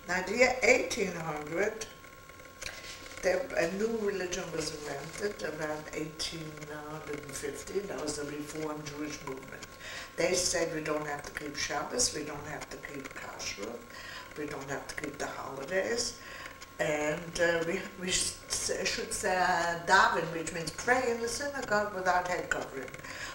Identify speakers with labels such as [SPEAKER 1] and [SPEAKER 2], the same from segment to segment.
[SPEAKER 1] Now, the year 1800, a new religion was invented around 1850. That was the Reformed Jewish movement. They said we don't have to keep Shabbos, we don't have to keep Kashrut, we don't have to keep the holidays, and we should say daven, which means pray in the synagogue without head covering.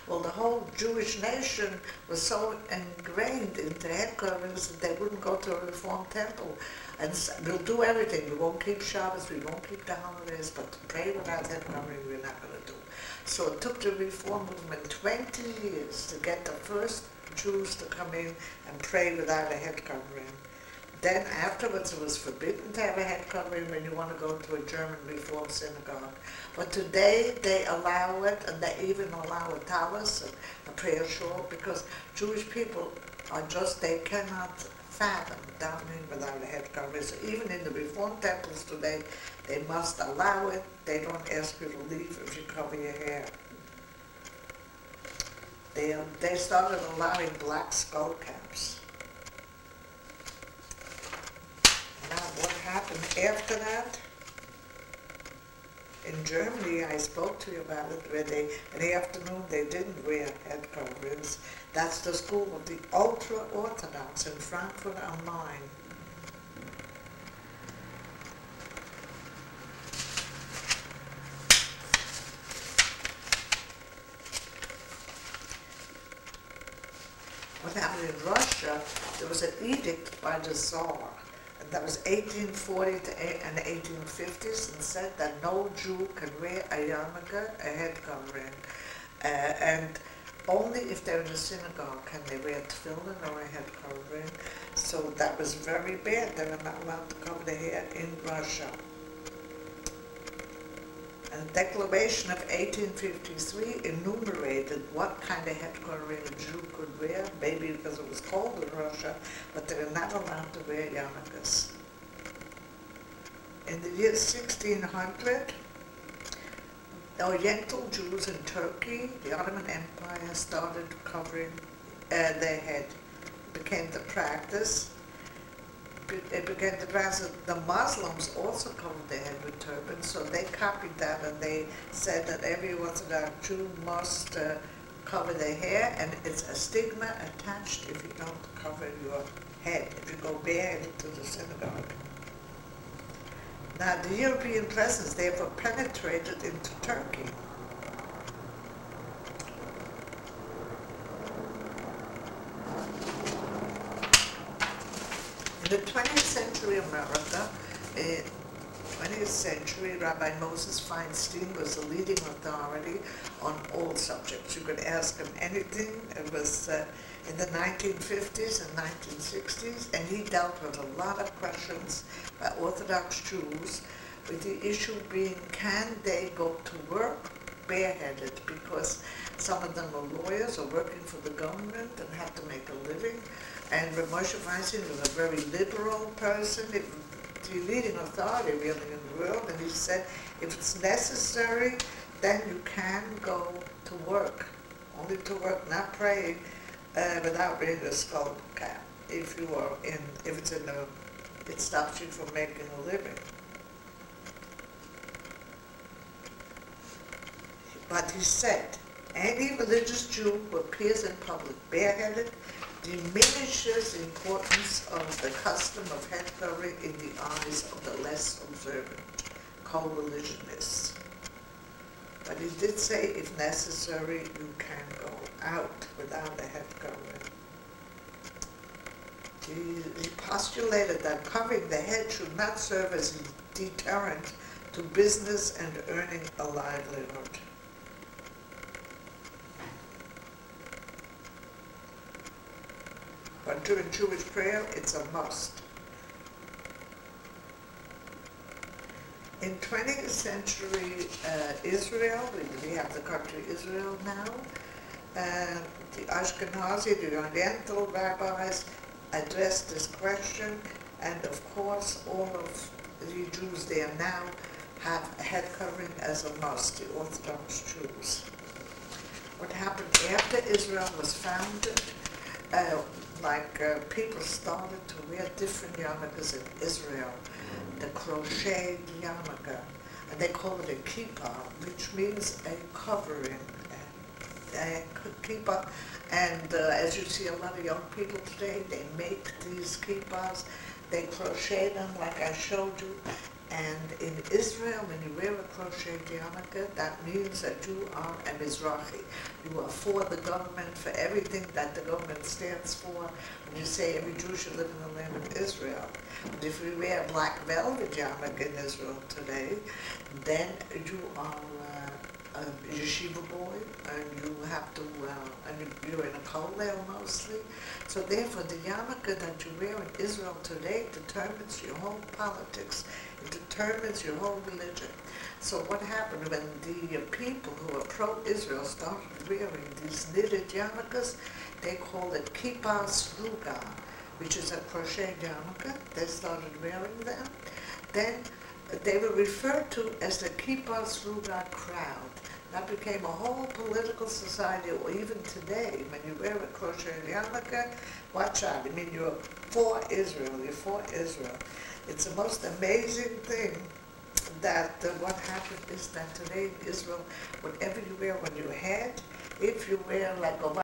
[SPEAKER 1] Well, the whole Jewish nation was so ingrained into head coverings that they wouldn't go to a Reformed temple. And we'll do everything. We won't keep Shabbos, we won't keep the holidays, but to pray without head covering, we're not going to do. So it took the Reform movement 20 years to get the first Jews to come in and pray without a head covering. Then afterwards it was forbidden to have a head covering when you want to go to a German Reform synagogue. But today they allow it, and they even allow a tallis, a prayer shawl, because Jewish people are just, they cannot fathom davening without a head covering. So even in the Reform temples today, they must allow it. They don't ask you to leave if you cover your hair. They started allowing black skull caps. Now, what happened after that? In Germany, I spoke to you about it, where in the afternoon they didn't wear head coverings. That's the school of the ultra-Orthodox in Frankfurt am Main. What happened in Russia, there was an edict by the Tsar, and that was 1840 and 1850s, and said that no Jew can wear a yarmulke, a head covering, and only if they're in a synagogue can they wear tefillin or a head covering. So that was very bad. They were not allowed to cover their hair in Russia. And the Declaration of 1853 enumerated what kind of head covering a Jew could wear, maybe because it was cold in Russia, but they were not allowed to wear yarmulkes. In the year 1600, the Oriental Jews in Turkey, the Ottoman Empire, started covering their head. It became the practice. It became the practice. The Muslims also covered their head with turbans, so they copied that, and they said that every Orthodox Jew must cover their hair, and it's a stigma attached if you don't cover your head, if you go bareheaded to the synagogue. Now, the European presence therefore penetrated into Turkey. In the 20th century America, 20th century, Rabbi Moses Feinstein was the leading authority on all subjects. You could ask him anything. It was in the 1950s and 1960s, and he dealt with a lot of questions by Orthodox Jews, with the issue being, can they go to work bareheaded? Because some of them are lawyers or working for the government and have to make a living. And Moshe Feinstein was a very liberal person, the leading authority really in the world, and he said, if it's necessary, then you can go to work, only to work, not praying without wearing a skull cap. If it stops you from making a living. But he said, any religious Jew who appears in public bareheaded diminishes the importance of the custom of head covering in the eyes of the less observant co-religionists. But he did say, if necessary, you can go out without a head covering. He postulated that covering the head should not serve as a deterrent to business and earning a livelihood. But during Jewish prayer, it's a must. In 20th century Israel, we have the country Israel now, the Ashkenazi, the Oriental rabbis addressed this question, and of course all of the Jews there now have a head covering as a must, the Orthodox Jews. What happened after Israel was founded, like people started to wear different yarmulkes in Israel. The crocheted yarmulke, and they call it a kippah, which means a covering, a kippah. And as you see, a lot of young people today, they make these kippahs, they crochet them like I showed you. And in Israel, when you wear a crocheted yarmulke, that means that you are a Mizrahi. You are for the government, for everything that the government stands for. When you say every Jew should live in the land of Israel. And if you wear a black velvet yarmulke in Israel today, then you are a yeshiva boy, and you have to, and you're in a kollel mostly. So therefore, the yarmulke that you wear in Israel today determines your whole politics. It determines your whole religion. So what happened when the people who were pro-Israel started wearing these knitted yarmulkes? They called it kippah sruga, which is a crochet yarmulke. They started wearing them. Then they were referred to as the kippah sruga crowd. That became a whole political society, or even today, when you wear a crocheted yarmulke, watch out. I mean, you're for Israel. You're for Israel. It's the most amazing thing that what happened is that today in Israel, whatever you wear on your head, if you wear like a